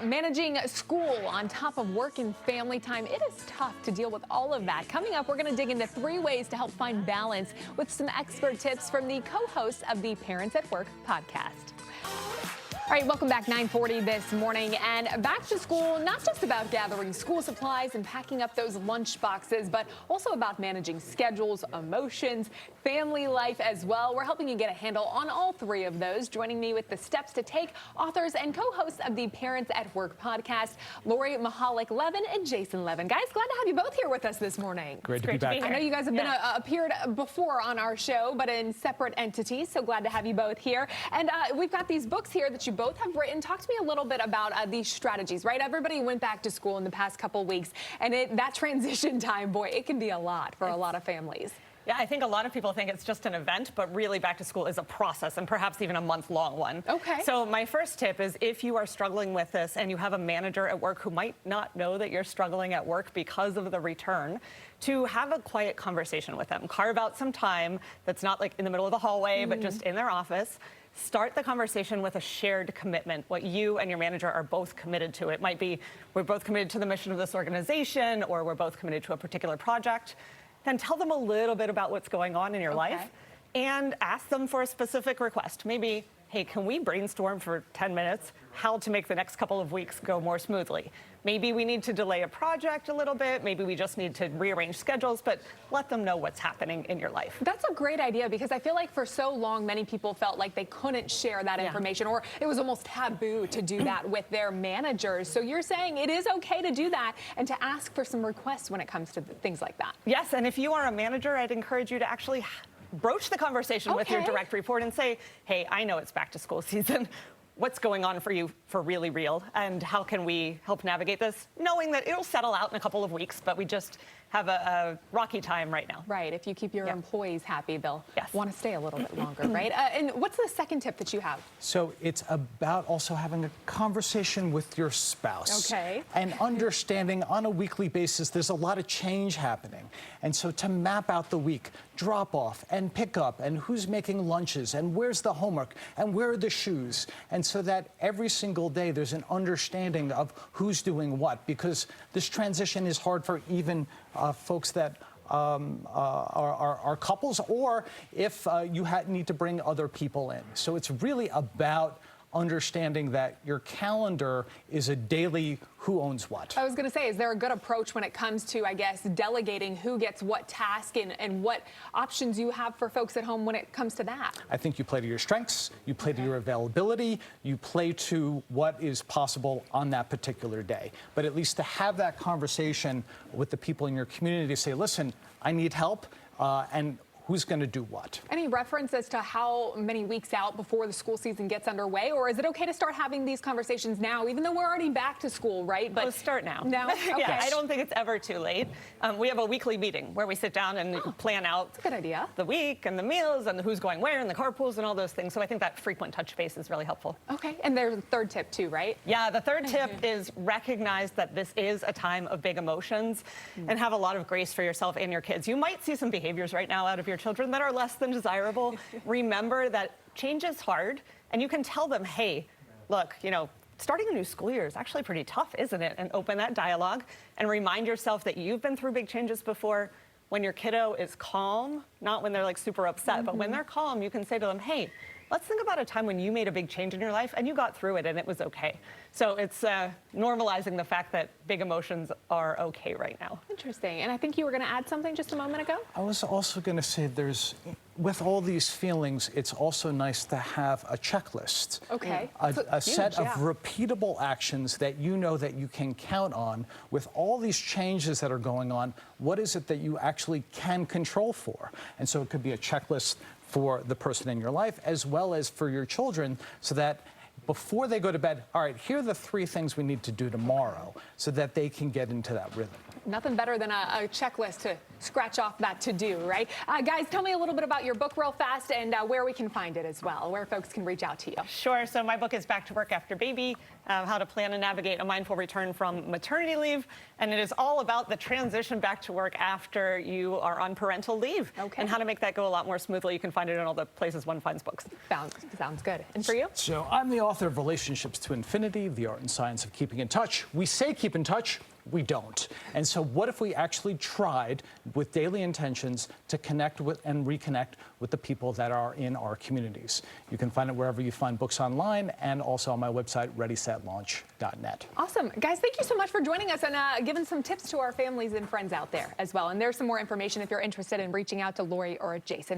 managing school on top of work and family time, it is tough to deal with all of that. Coming up, we're going to dig into 3 ways to help find balance with some expert tips from the co-hosts of the Parents at Work podcast. All right, welcome back. 9:40 this morning, and back to school, not just about gathering school supplies and packing up those lunch boxes, but also about managing schedules, emotions, family life as well. We're helping you get a handle on all 3 of those. Joining me with the steps to take, authors and co-hosts of the Parents at Work podcast, Lori Mihalich-Levin and Jason Levin. Guys, glad to have you both here with us this morning. Great to be back. I know you guys have been appeared before on our show, but in separate entities, so glad to have you both here. And we've got these books here that you both have written. Talk to me a little bit about these strategies, right? Everybody went back to school in the past couple weeks, and that transition time, boy, it can be a lot for a lot of families. Yeah, I think a lot of people think it's just an event, but really back to school is a process, and perhaps even a month-long one. Okay. So my first tip is, if you are struggling with this and you have a manager at work who might not know that you're struggling at work because of the return, to have a quiet conversation with them. Carve out some time that's not like in the middle of the hallway, but just in their office. Start the conversation with a shared commitment, what you and your manager are both committed to. It might be, we're both committed to the mission of this organization, or we're both committed to a particular project. Then tell them a little bit about what's going on in your life, and ask them for a specific request. Maybe, hey, can we brainstorm for 10 minutes how to make the next couple of weeks go more smoothly? Maybe we need to delay a project a little bit. Maybe we just need to rearrange schedules, but let them know what's happening in your life. That's a great idea, because I feel like for so long, many people felt like they couldn't share that information, or it was almost taboo to do that with their managers. So you're saying it is okay to do that and to ask for some requests when it comes to things like that. Yes, and if you are a manager, I'd encourage you to actually broach the conversation with your direct report and say, hey, I know it's back to school season. What's going on for you for really real, and how can we help navigate this, knowing that it'll settle out in a couple of weeks, but we just have a rocky time right now. Right. If you keep your employees happy, they'll want to stay a little bit longer, right? And what's the second tip that you have? So it's about also having a conversation with your spouse. Okay. And understanding on a weekly basis there's a lot of change happening. And so to map out the week, drop off and pick up, and who's making lunches, and where's the homework, and where are the shoes, and so that every single day there's an understanding of who's doing what, because this transition is hard for even folks that are couples, or if you need to bring other people in. So it's really about understanding that your calendar is a daily who owns what. I was going to say, is there a good approach when it comes to, I guess, delegating who gets what task, and what options you have for folks at home when it comes to that? I think you play to your strengths, you play to your availability, you play to what is possible on that particular day. But at least to have that conversation with the people in your community to say, listen, I need help, and who's going to do what? Any reference as to how many weeks out before the school season gets underway? Or is it okay to start having these conversations now, even though we're already back to school, right? But start now. Now? Okay. Yeah, I don't think it's ever too late. We have a weekly meeting where we sit down and plan out That's a good idea. the week and the meals and who's going where and the carpools and all those things. So I think that frequent touch base is really helpful. Okay, and there's a third tip too, right? Yeah, the third tip is recognize that this is a time of big emotions, and have a lot of grace for yourself and your kids. You might see some behaviors right now out of your children that are less than desirable. Remember that change is hard, and you can tell them, hey, look, starting a new school year is actually pretty tough, isn't it? And open that dialogue and remind yourself that you've been through big changes before. When your kiddo is calm, not when they're like super upset, but when they're calm, you can say to them, hey, let's think about a time when you made a big change in your life and you got through it and it was okay. So it's normalizing the fact that big emotions are okay right now. Interesting. And I think you were going to add something just a moment ago. I was also going to say with all these feelings, it's also nice to have a checklist. Okay. A set of repeatable actions that you know that you can count on. With all these changes that are going on, what is it that you actually can control for? And so it could be a checklist for the person in your life as well as for your children, so that before they go to bed, all right, here are the 3 things we need to do tomorrow, so that they can get into that rhythm. Nothing better than a checklist to scratch off that to-do, right? Guys, tell me a little bit about your book real fast, and where we can find it as well, where folks can reach out to you. Sure. So my book is Back to Work After Baby, how to plan and navigate a mindful return from maternity leave. And it is all about the transition back to work after you are on parental leave, and how to make that go a lot more smoothly. You can find it in all the places one finds books. Sounds good. And for you? So I'm the author of Relationships to Infinity, The Art and Science of Keeping in Touch. We say keep in touch, we don't. And so what if we actually tried with daily intentions to connect with and reconnect with the people that are in our communities? You can find it wherever you find books online and also on my website, readysetlaunch.net. Awesome. Guys, thank you so much for joining us and giving some tips to our families and friends out there as well. And there's some more information if you're interested in reaching out to Lori or Jason.